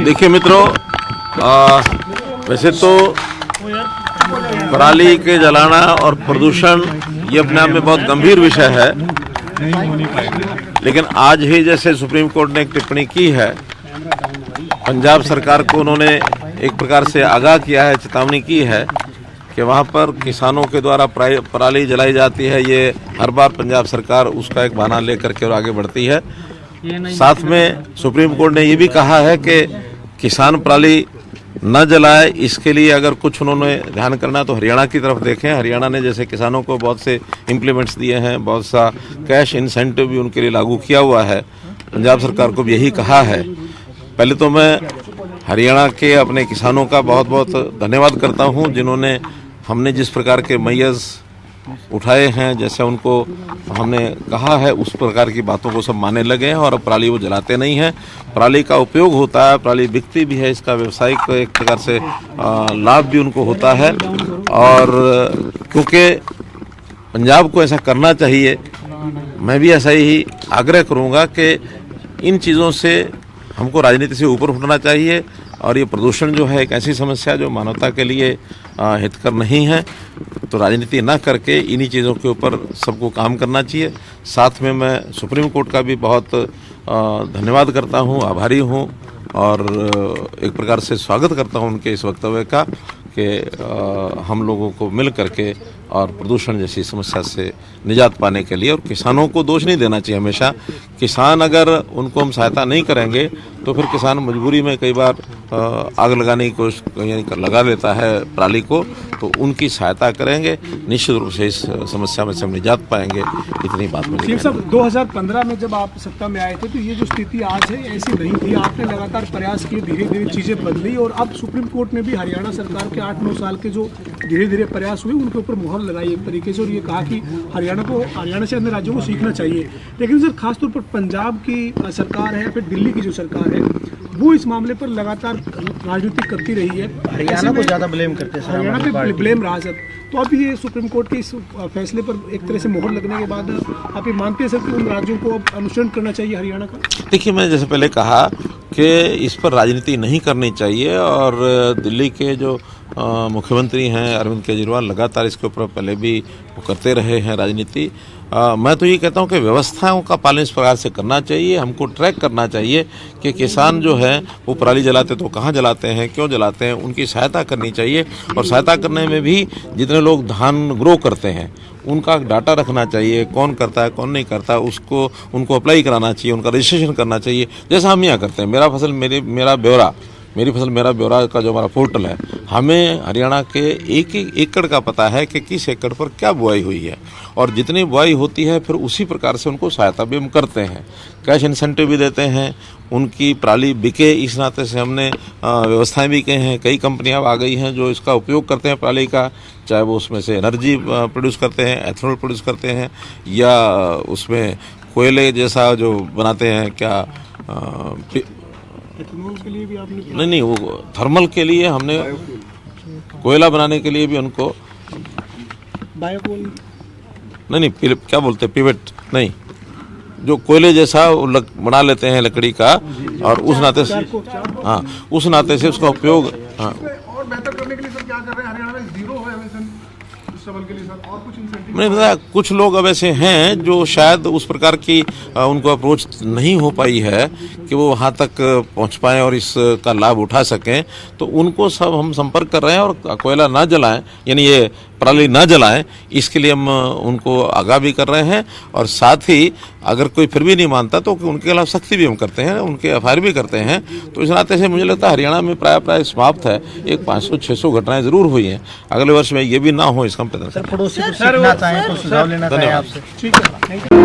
देखिए मित्रों, वैसे तो पराली के जलाना और प्रदूषण ये अपने आप में बहुत गंभीर विषय है, लेकिन आज ही जैसे सुप्रीम कोर्ट ने एक टिप्पणी की है, पंजाब सरकार को उन्होंने एक प्रकार से आगाह किया है, चेतावनी की है कि वहाँ पर किसानों के द्वारा पराली जलाई जाती है। ये हर बार पंजाब सरकार उसका एक बहाना लेकर के और आगे बढ़ती है। साथ में सुप्रीम कोर्ट ने ये भी कहा है कि किसान पराली न जलाए, इसके लिए अगर कुछ उन्होंने ध्यान करना तो हरियाणा की तरफ देखें। हरियाणा ने जैसे किसानों को बहुत से इम्प्लीमेंट्स दिए हैं, बहुत सा कैश इंसेंटिव भी उनके लिए लागू किया हुआ है। पंजाब सरकार को भी यही कहा है। पहले तो मैं हरियाणा के अपने किसानों का बहुत बहुत धन्यवाद करता हूं, जिन्होंने हमने जिस प्रकार के मैयर्स उठाए हैं, जैसे उनको हमने कहा है उस प्रकार की बातों को सब मानने लगे हैं और अब पराली वो जलाते नहीं हैं। पराली का उपयोग होता है, पराली बिकती भी है, इसका व्यावसायिक एक प्रकार से लाभ भी उनको होता है। और क्योंकि पंजाब को ऐसा करना चाहिए, मैं भी ऐसा ही आग्रह करूँगा कि इन चीज़ों से हमको राजनीति से ऊपर उठना चाहिए। और ये प्रदूषण जो है एक ऐसी समस्या जो मानवता के लिए हितकर नहीं है, तो राजनीति ना करके इन्हीं चीज़ों के ऊपर सबको काम करना चाहिए। साथ में मैं सुप्रीम कोर्ट का भी बहुत धन्यवाद करता हूँ, आभारी हूँ और एक प्रकार से स्वागत करता हूँ उनके इस वक्तव्य का कि हम लोगों को मिल करके और प्रदूषण जैसी समस्या से निजात पाने के लिए, और किसानों को दोष नहीं देना चाहिए हमेशा। किसान अगर उनको हम सहायता नहीं करेंगे तो फिर किसान मजबूरी में कई बार आग लगाने की कोशिश लगा लेता है पराली को, तो उनकी सहायता करेंगे, निश्चित रूप से इस समस्या में से हम निजात पाएंगे। इतनी बात में साहब 2015 में जब आप सत्ता में आए थे तो ये जो स्थिति आज है ऐसी नहीं थी। आपने लगातार प्रयास किए, धीरे धीरे चीज़ें बदली और अब सुप्रीम कोर्ट ने भी हरियाणा सरकार के 8-9 साल के जो धीरे धीरे प्रयास हुए उनके ऊपर मुहर लगाई एक तरीके से, और ये कहा कि हरियाणा से अन्य राज्यों को सीखना चाहिए। लेकिन सर खासतौर पर पंजाब की सरकार है, फिर दिल्ली की जो सरकार है, वो इस मामले पर लगातार राजनीति करती रही है। हरियाणा को ज़्यादा ब्लेम करते हैं, हरियाणा पे ब्लेम रहा सर। तो अब ये सुप्रीम कोर्ट के इस फैसले पर एक तरह से मोहर लगने के बाद आप ये मानते हैं सर कि उन राज्यों को अब अनुसरण करना चाहिए हरियाणा का? देखिए, मैंने जैसे पहले कहा कि इस पर राजनीति नहीं करनी चाहिए, और दिल्ली के जो मुख्यमंत्री हैं अरविंद केजरीवाल लगातार इसके ऊपर पहले भी वो करते रहे हैं राजनीति। मैं तो ये कहता हूँ कि व्यवस्थाओं का पालन इस प्रकार से करना चाहिए। हमको ट्रैक करना चाहिए कि किसान जो है वो पराली जलाते तो कहाँ जलाते हैं, क्यों जलाते हैं, उनकी सहायता करनी चाहिए। और सहायता करने में भी जितने लोग धान ग्रो करते हैं उनका डाटा रखना चाहिए, कौन करता है कौन नहीं करता, उसको उनको अप्लाई कराना चाहिए, उनका रजिस्ट्रेशन करना चाहिए, जैसा हम यहाँ करते हैं। मेरी फसल मेरा ब्यौरा का जो हमारा पोर्टल है, हमें हरियाणा के एक एकड़ का पता है कि किस एकड़ पर क्या बुआई हुई है, और जितनी बुआई होती है फिर उसी प्रकार से उनको सहायता भी हम करते हैं, कैश इंसेंटिव भी देते हैं, उनकी पराली बिके इस नाते से हमने व्यवस्थाएं भी की हैं। कई कंपनियां आ गई हैं जो इसका उपयोग करते हैं पराली का, चाहे वो उसमें से एनर्जी प्रोड्यूस करते हैं, एथेनॉल प्रोड्यूस करते हैं, या उसमें कोयले जैसा जो बनाते हैं, क्या के लिए भी आपने नहीं वो थर्मल के लिए हमने, कोयला बनाने के लिए भी उनको बायोकोल नहीं क्या बोलते हैं, पिवेट नहीं, जो कोयले जैसा बना लेते हैं लकड़ी का, और उस नाते से उस नाते से उसका उपयोग और बेहतर करने के लिए सर क्या कर रहे हैं? हरियाणा में जीरो है एमिशन इस सबल के लिए सर, और कुछ इंसेंटिव मैंने बताया कुछ लोग अब ऐसे हैं जो शायद उस प्रकार की उनको अप्रोच नहीं हो पाई है कि वो वहाँ तक पहुँच पाएँ और इसका लाभ उठा सकें, तो उनको सब हम संपर्क कर रहे हैं। और कोयला ना जलाएं, यानी ये पराली ना जलाएं, इसके लिए हम उनको आगाह भी कर रहे हैं। और साथ ही अगर कोई फिर भी नहीं मानता तो उनके खिलाफ सख्ती भी हम करते हैं, उनके एफआईआर भी करते हैं। तो इस नाते से मुझे लगता है हरियाणा में प्राय समाप्त है। एक 500-600 घटनाएं ज़रूर हुई हैं, अगले वर्ष में ये भी ना हो, इसका हम प्रयत्न करें। पड़ोसी को सीखना चाहें तो सुझाव लेना चाहें आपसे। ठीक है, थैंक यू।